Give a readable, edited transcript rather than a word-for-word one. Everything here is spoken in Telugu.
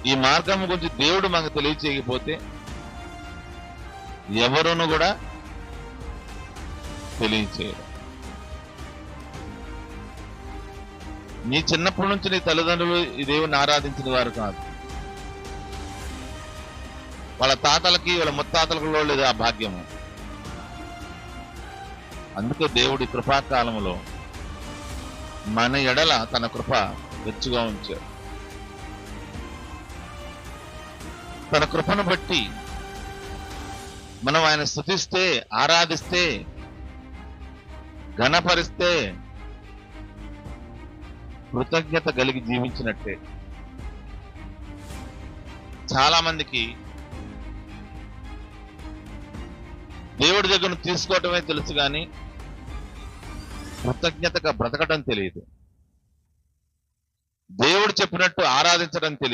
ఈ మార్గం గురించి దేవుడు మనకు తెలియచేయకపోతే ఎవరును కూడా తెలియచేయరు. నీ చిన్నప్పటి నుంచి నీ తల్లిదండ్రులు ఈ దేవుని ఆరాధించిన వారు కాదు. వాళ్ళ తాతలకి వాళ్ళ ముత్తాతలకు లేదు ఆ భాగ్యము. అందుకే దేవుడి కృపాకాలంలో మన ఎడల తన కృప వెచ్చుగా ఉంచారు. తన కృపను బట్టి మనం ఆయన స్తుతిస్తే, ఆరాధిస్తే, ఘనపరిస్తే కృతజ్ఞత కలిగి జీవించినట్టే. చాలా మందికి దేవుడి దగ్గర తీసుకోవటమే తెలుసు కానీ కృతజ్ఞతగా బ్రతకడం తెలియదు. దేవుడు చెప్పినట్టు ఆరాధించడం తెలియదు.